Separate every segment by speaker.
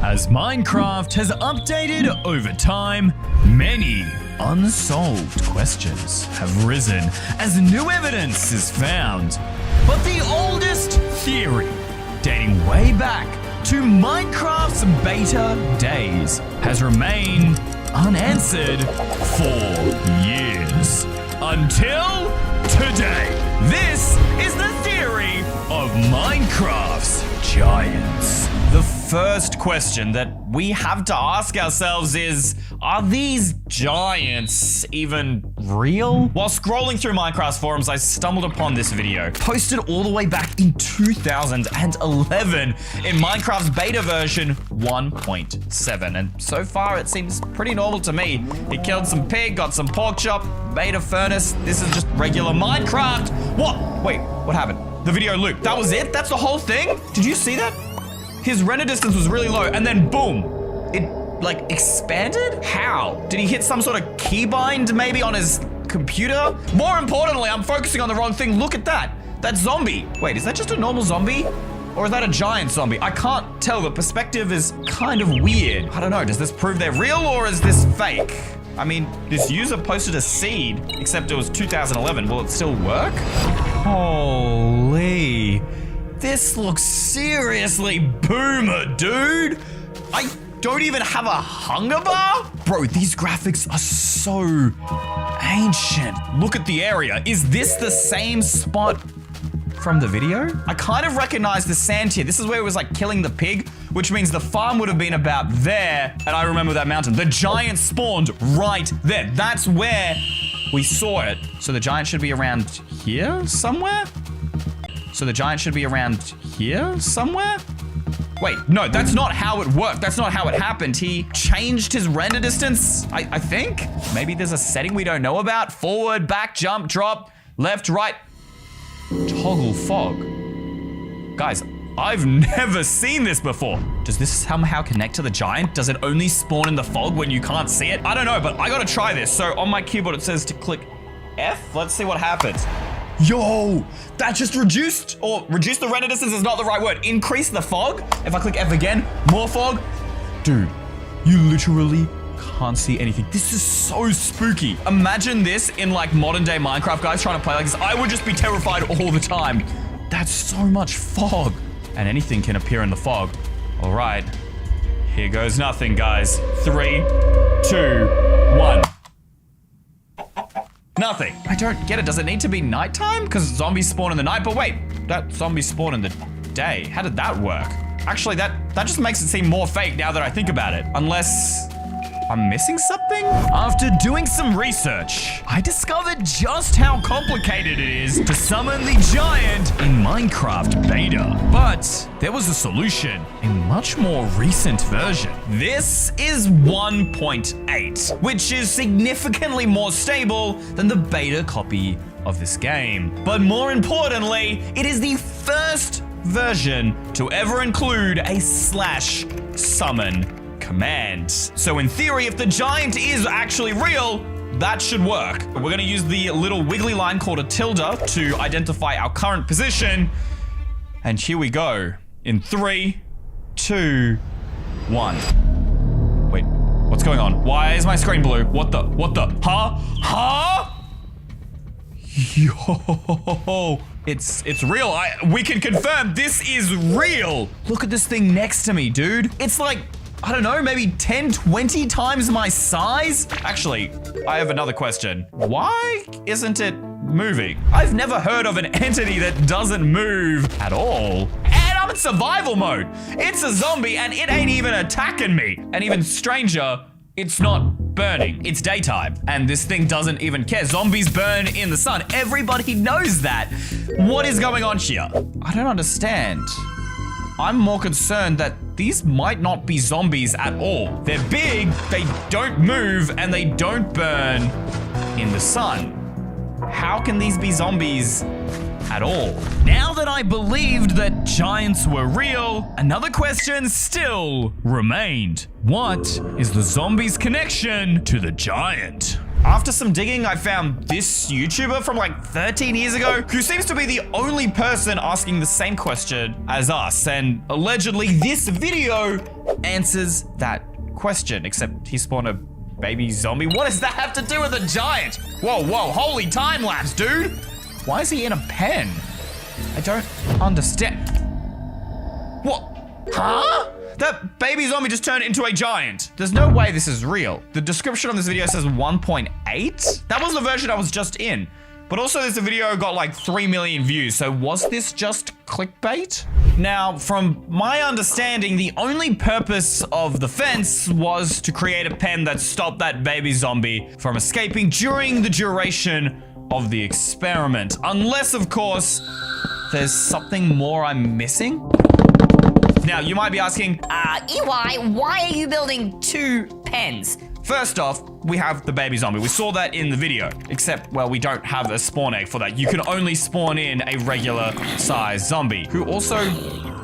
Speaker 1: As Minecraft has updated over time, many unsolved questions have risen as new evidence is found. But the oldest theory, dating way back to Minecraft's beta days, has remained unanswered for years. Until today. This is the theory of Minecraft's giants. The first question that we have to ask ourselves is, are these giants even real? While scrolling through Minecraft's forums, I stumbled upon this video, posted all the way back in 2011 in Minecraft's beta version 1.7. And so far, it seems pretty normal to me. He killed some pig, got some pork chop, made a furnace. This is just regular Minecraft. What? Wait, what happened? The video looped. That was it? That's the whole thing? Did you see that? His render distance was really low, and then boom, it like expanded? How? Did he hit some sort of keybind maybe on his computer? More importantly, I'm focusing on the wrong thing. Look at that. That zombie. Wait, is that just a normal zombie? Or is that a giant zombie? I can't tell. The perspective is kind of weird. I don't know. Does this prove they're real or is this fake? I mean, this user posted a seed, except it was 2011. Will it still work? Holy. This looks seriously boomer, dude. I don't even have a hunger bar? Bro, these graphics are so ancient. Look at the area. Is this the same spot from the video? I kind of recognize the sand here. This is where it was like killing the pig, which means the farm would have been about there. And I remember that mountain. The giant spawned right there. That's where we saw it. So the giant should be around here somewhere? So the giant should be around here somewhere? Wait, no, that's not how it worked. That's not how it happened. He changed his render distance, I think. Maybe there's a setting we don't know about. Forward, back, jump, drop, left, right. Toggle fog. Guys, I've never seen this before. Does this somehow connect to the giant? Does it only spawn in the fog when you can't see it? I don't know, but I gotta try this. So on my keyboard, it says to click F. Let's see what happens. Yo, that just reduced the render distance is not the right word. Increase the fog. If I click F again, more fog. Dude, you literally can't see anything. This is so spooky. Imagine this in like modern day Minecraft guys trying to play like this. I would just be terrified all the time. That's so much fog. And anything can appear in the fog. All right, here goes nothing, guys. 3, 2, 1. Nothing. I don't get it. Does it need to be nighttime? Because zombies spawn in the night. But wait, that zombie spawn in the day. How did that work? Actually, that just makes it seem more fake now that I think about it. Unless I'm missing something? After doing some research, I discovered just how complicated it is to summon the giant in Minecraft beta. But there was a solution, a much more recent version. This is 1.8, which is significantly more stable than the beta copy of this game. But more importantly, it is the first version to ever include a /summon command. So in theory, if the giant is actually real, that should work. We're gonna use the little wiggly line called a tilde to identify our current position. And here we go. In 3, 2, 1. Wait, what's going on? Why is my screen blue? What the? Huh? Yo, it's real. We can confirm this is real. Look at this thing next to me, dude. It's like, I don't know, maybe 10, 20 times my size? Actually, I have another question. Why isn't it moving? I've never heard of an entity that doesn't move at all. And I'm in survival mode. It's a zombie and it ain't even attacking me. And even stranger, it's not burning. It's daytime and this thing doesn't even care. Zombies burn in the sun. Everybody knows that. What is going on here? I don't understand. I'm more concerned that these might not be zombies at all. They're big, they don't move, and they don't burn in the sun. How can these be zombies at all? Now that I believed that giants were real, another question still remained. What is the zombie's connection to the giant? After some digging, I found this YouTuber from like 13 years ago who seems to be the only person asking the same question as us. And allegedly this video answers that question, except he spawned a baby zombie. What does that have to do with a giant? Whoa, holy time lapse, dude. Why is he in a pen? I don't understand. What? Huh? That baby zombie just turned into a giant. There's no way this is real. The description on this video says 1.8. That was the version I was just in. But also this video got like 3 million views. So was this just clickbait? Now, from my understanding, the only purpose of the fence was to create a pen that stopped that baby zombie from escaping during the duration of the experiment. Unless, of course, there's something more I'm missing. Now, you might be asking,
Speaker 2: EY, why are you building 2 pens?
Speaker 1: First off, we have the baby zombie. We saw that in the video, except, well, we don't have a spawn egg for that. You can only spawn in a regular size zombie who also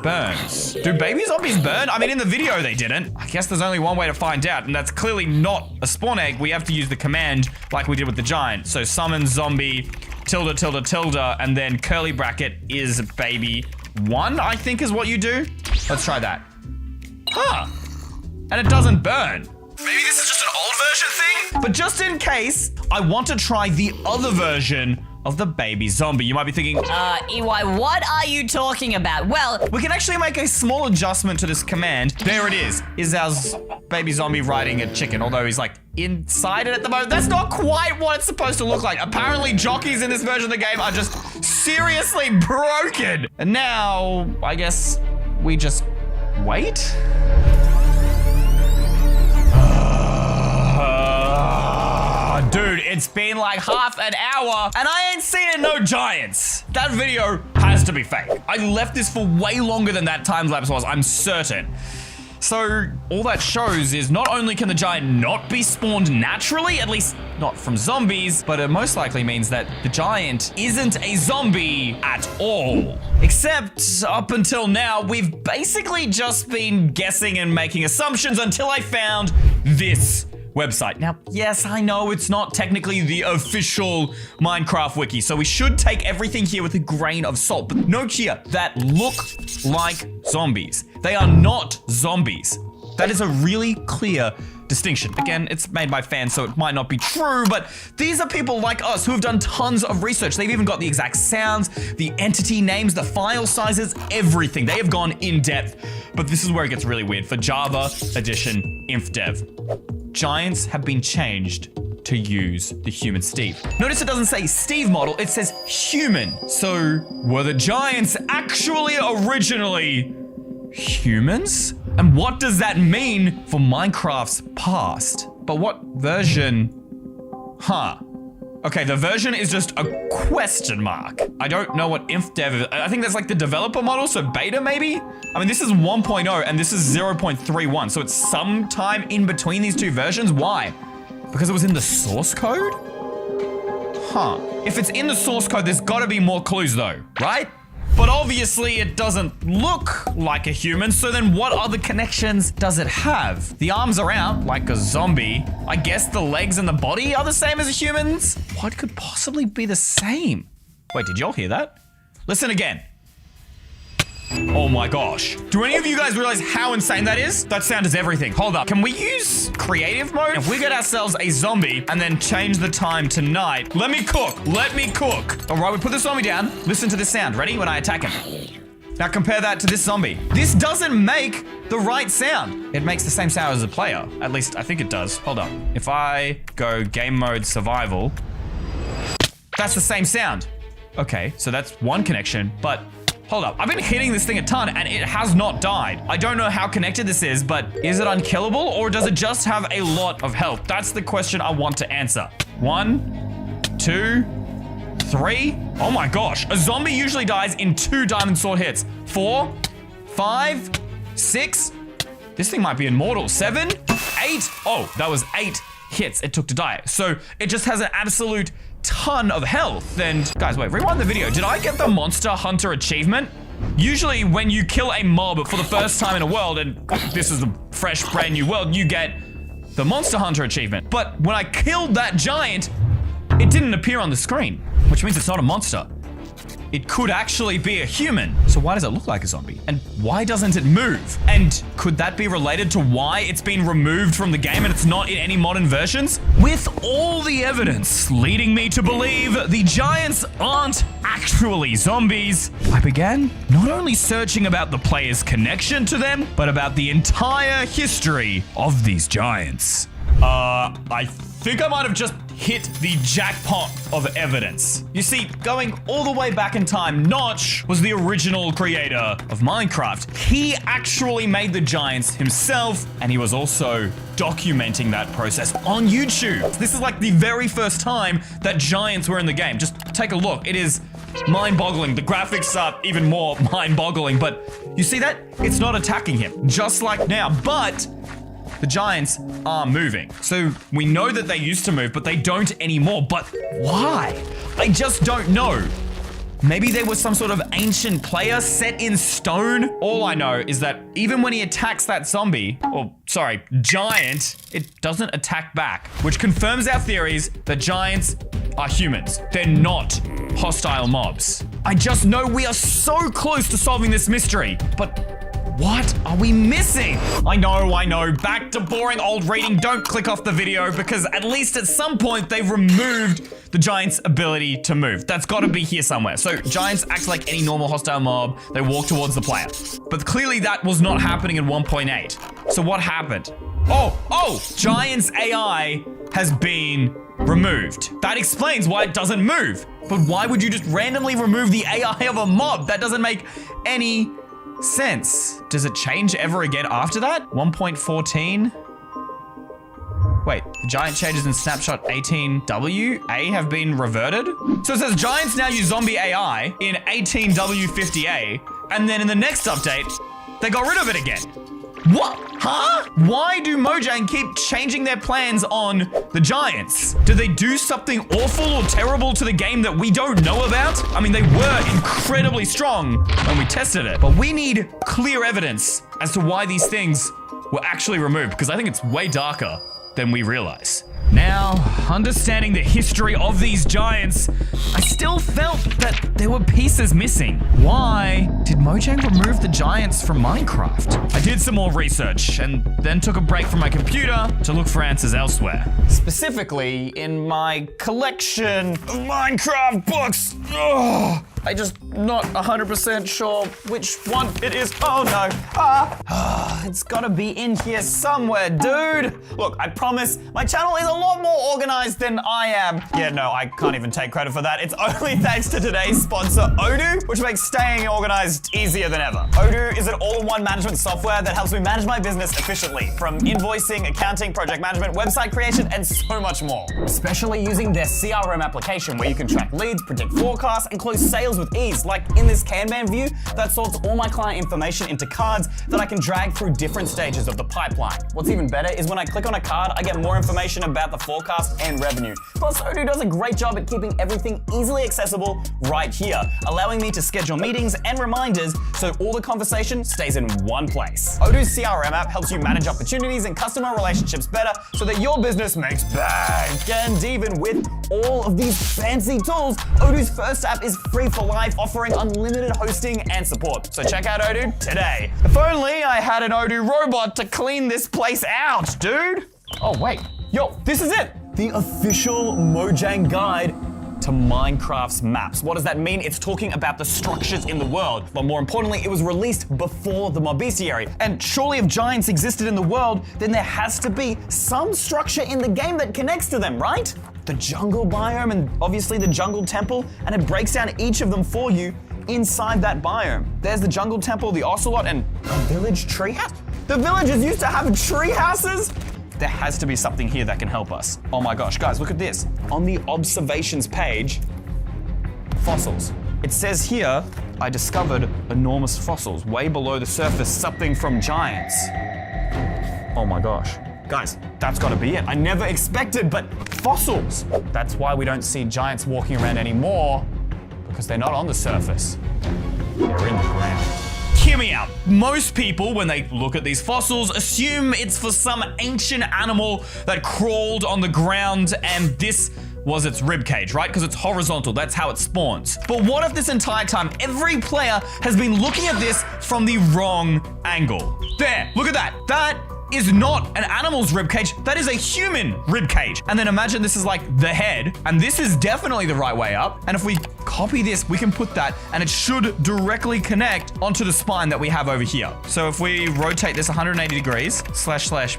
Speaker 1: burns. Do baby zombies burn? I mean, in the video they didn't. I guess there's only one way to find out, and that's clearly not a spawn egg. We have to use the command like we did with the giant. So summon zombie, tilde, tilde, tilde, and then curly bracket is baby 1, I think is what you do. Let's try that. Huh. And it doesn't burn. Maybe this is just an old version thing? But just in case, I want to try the other version of the baby zombie. You might be thinking,
Speaker 2: EY, what are you talking about? Well,
Speaker 1: we can actually make a small adjustment to this command. There it is our baby zombie riding a chicken, although he's like inside it at the moment. That's not quite what it's supposed to look like. Apparently jockeys in this version of the game are just seriously broken. And now, I guess we just wait? Dude, it's been like half an hour and I ain't seen no giants. That video has to be fake. I left this for way longer than that time lapse was, I'm certain. So all that shows is not only can the giant not be spawned naturally, at least not from zombies, but it most likely means that the giant isn't a zombie at all. Except up until now, we've basically just been guessing and making assumptions until I found this website. Now, yes, I know it's not technically the official Minecraft wiki, so we should take everything here with a grain of salt. But note here that look like zombies. They are not zombies. That is a really clear distinction. Again, it's made by fans, so it might not be true, but these are people like us who have done tons of research. They've even got the exact sounds, the entity names, the file sizes, everything. They have gone in depth, but this is where it gets really weird. For Java Edition InfDev, giants have been changed to use the human Steve. Notice it doesn't say Steve model, it says human. So were the giants actually originally humans? And what does that mean for Minecraft's past? But what version? Huh. Okay, the version is just a question mark. I don't know what InfDev is. I think that's like the developer model, so beta maybe? I mean, this is 1.0 and this is 0.31, so it's sometime in between these two versions. Why? Because it was in the source code? Huh. If it's in the source code, there's gotta be more clues though, right? But obviously it doesn't look like a human, so then what other connections does it have? The arms are out, like a zombie. I guess the legs and the body are the same as a human's? What could possibly be the same? Wait, did y'all hear that? Listen again. Oh my gosh. Do any of you guys realize how insane that is? That sound is everything. Hold up. Can we use creative mode? If we get ourselves a zombie and then change the time to night. Let me cook. Let me cook. All right, we put the zombie down. Listen to this sound. Ready? When I attack him. Now compare that to this zombie. This doesn't make the right sound. It makes the same sound as the player. At least I think it does. Hold up. If I go game mode survival, that's the same sound. Okay, so that's one connection, but hold up, I've been hitting this thing a ton and it has not died. I don't know how connected this is, but is it unkillable or does it just have a lot of health? That's the question I want to answer. 1, 2, 3. Oh my gosh, a zombie usually dies in 2 diamond sword hits. 4, 5, 6. This thing might be immortal. 7, 8. Oh, that was 8 hits it took to die. So it just has an absolute ton of health. And guys, wait, rewind the video. Did I get the Monster Hunter achievement? Usually when you kill a mob for the first time in a world, and this is a fresh brand new world, you get the Monster Hunter achievement. But when I killed that giant, it didn't appear on the screen, which means it's not a monster. It could actually be a human. So why does it look like a zombie? And why doesn't it move? And could that be related to why it's been removed from the game and it's not in any modern versions? With all the evidence leading me to believe the giants aren't actually zombies, I began not only searching about the player's connection to them, but about the entire history of these giants. I think I might have just hit the jackpot of evidence. You see, going all the way back in time, Notch was the original creator of Minecraft. He actually made the giants himself, and he was also documenting that process on YouTube. This is like the very first time that giants were in the game. Just take a look. It is mind-boggling. The graphics are even more mind-boggling, but you see that? It's not attacking him, just like now, but the giants are moving. So we know that they used to move, but they don't anymore. But why? I just don't know. Maybe there was some sort of ancient player set in stone. All I know is that even when he attacks that zombie, or sorry, giant, it doesn't attack back, which confirms our theories that giants are humans. They're not hostile mobs. I just know we are so close to solving this mystery, but what are we missing? I know. Back to boring old reading. Don't click off the video because at least at some point they've removed the giant's ability to move. That's got to be here somewhere. So giants act like any normal hostile mob. They walk towards the player. But clearly that was not happening in 1.8. So what happened? Oh, giant's AI has been removed. That explains why it doesn't move. But why would you just randomly remove the AI of a mob? That doesn't make any sense. Does it change ever again after that? 1.14? Wait, the giant changes in snapshot 18W have been reverted? So it says giants now use zombie AI in 18W50A, and then in the next update, they got rid of it again. What? Huh? Why do Mojang keep changing their plans on the giants? Did they do something awful or terrible to the game that we don't know about? I mean, they were incredibly strong when we tested it, but we need clear evidence as to why these things were actually removed, because I think it's way darker than we realize. Now, understanding the history of these giants, I still felt that there were pieces missing. Why did Mojang remove the giants from Minecraft? I did some more research and then took a break from my computer to look for answers elsewhere. Specifically, in my collection of Minecraft books. Ugh. I just not 100% sure which one it is. Oh no. It's gotta be in here somewhere, dude. Look, I promise my channel is a lot more organized than I am. Yeah, no, I can't even take credit for that. It's only thanks to today's sponsor, Odoo, which makes staying organized easier than ever. Odoo is an all-in-one management software that helps me manage my business efficiently, from invoicing, accounting, project management, website creation, and so much more. Especially using their CRM application, where you can track leads, predict forecasts, and close sales with ease. Like in this Kanban view that sorts all my client information into cards that I can drag through different stages of the pipeline. What's even better is when I click on a card, I get more information about the forecast and revenue. Plus, Odoo does a great job at keeping everything easily accessible right here, allowing me to schedule meetings and reminders so all the conversation stays in one place. Odoo's CRM app helps you manage opportunities and customer relationships better so that your business makes bank. And even with all of these fancy tools, Odoo's first app is free for life, offering unlimited hosting and support. So check out Odoo today. If only I had an Odoo robot to clean this place out, dude. Oh wait, yo, this is it. The official Mojang guide to Minecraft's maps. What does that mean? It's talking about the structures in the world, but more importantly, it was released before the mob bestiary. And surely if giants existed in the world, then there has to be some structure in the game that connects to them, right? The jungle biome and obviously the jungle temple, and it breaks down each of them for you inside that biome. There's the jungle temple, the ocelot, and a village treehouse. The villagers used to have tree houses? There has to be something here that can help us. Oh my gosh, guys, look at this. On the observations page, fossils. It says here, I discovered enormous fossils way below the surface, something from giants. Oh my gosh. Guys, that's gotta be it. I never expected, but fossils. That's why we don't see giants walking around anymore, because they're not on the surface. They're in the ground. hear me out. Most people, when they look at these fossils, assume it's for some ancient animal that crawled on the ground and this was its rib cage, right? Because it's horizontal, that's how it spawns. But what if this entire time, every player has been looking at this from the wrong angle? There, look at that. That is not an animal's rib cage, that is a human rib cage. And then imagine this is like the head, and this is definitely the right way up. And if we copy this, we can put that, and it should directly connect onto the spine that we have over here. So if we rotate this 180 degrees, /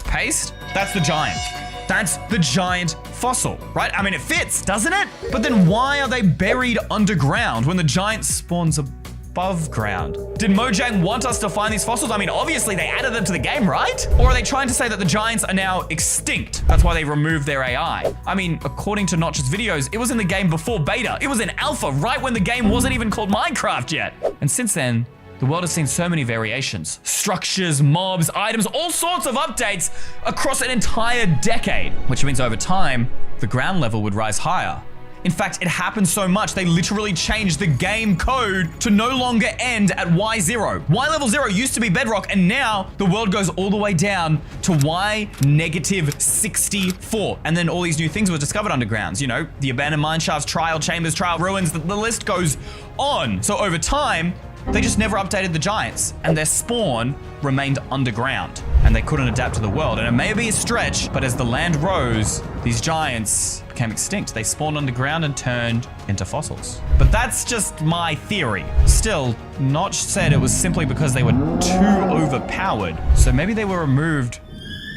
Speaker 1: paste, that's the giant. That's the giant fossil, right? I mean, it fits, doesn't it? But then why are they buried underground when the giant spawns above ground? Did Mojang want us to find these fossils? I mean, obviously they added them to the game, right? Or are they trying to say that the giants are now extinct? That's why they removed their AI. I mean, according to Notch's videos, it was in the game before beta. It was in alpha, right when the game wasn't even called Minecraft yet. And since then, the world has seen so many variations, structures, mobs, items, all sorts of updates across an entire decade, which means over time, the ground level would rise higher. In fact, it happened so much, they literally changed the game code to no longer end at Y0. Y level 0 used to be bedrock, and now the world goes all the way down to Y -64. And then all these new things were discovered undergrounds, you know, the abandoned mine shafts, trial chambers, trial ruins, the list goes on. So over time, they just never updated the giants, and their spawn remained underground, and they couldn't adapt to the world. And it may be a stretch, but as the land rose, these giants became extinct. They spawned underground and turned into fossils. But that's just my theory. Still, Notch said it was simply because they were too overpowered. So maybe they were removed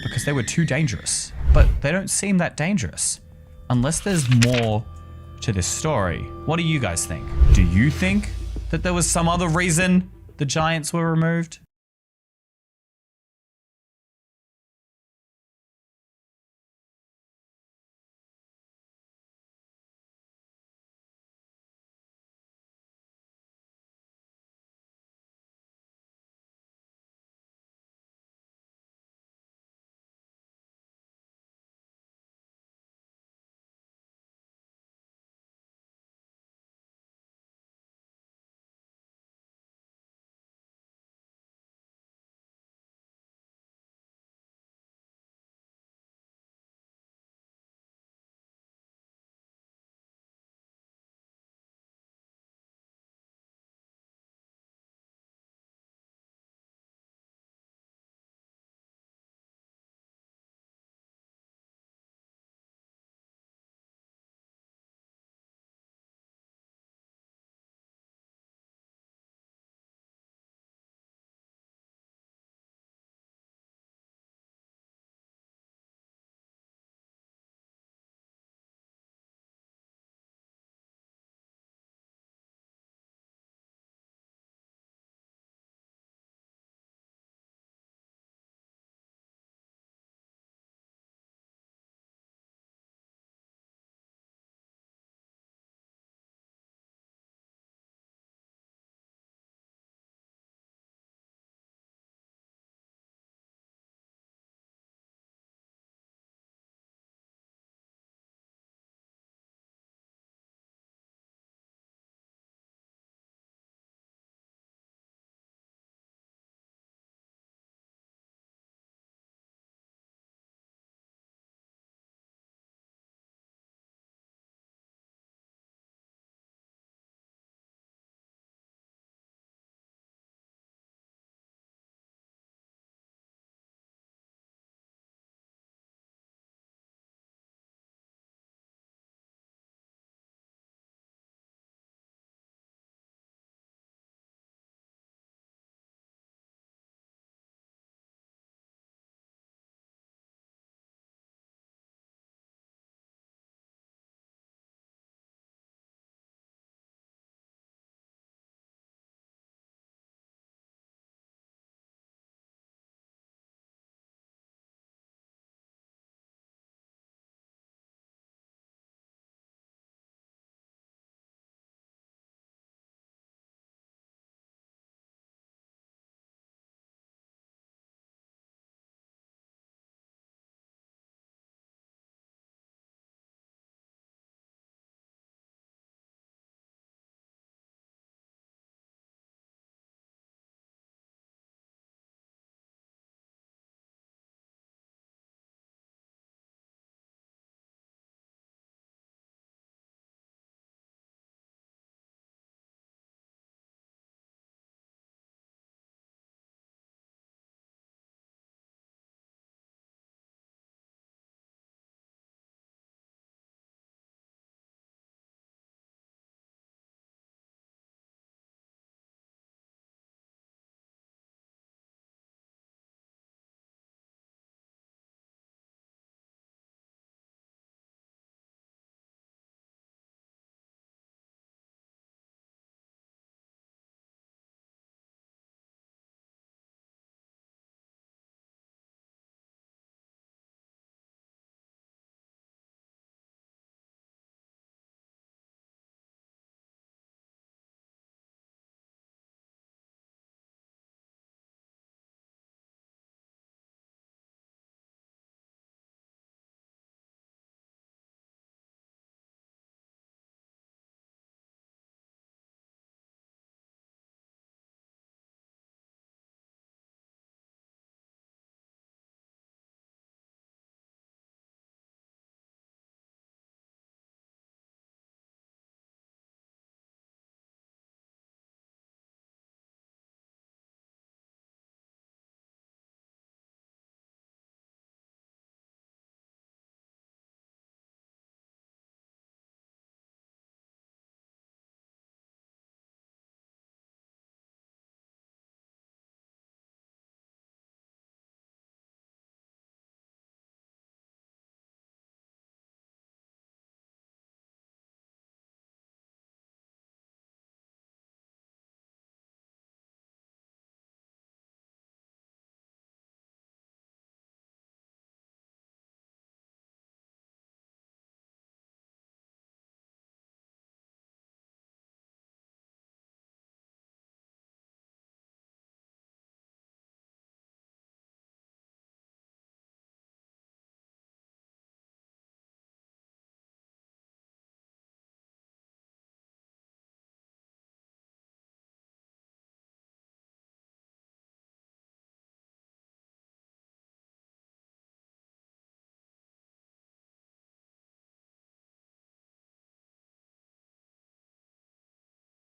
Speaker 1: because they were too dangerous. But they don't seem that dangerous, unless there's more to this story. What do you guys think? Do you think that there was some other reason the giants were removed?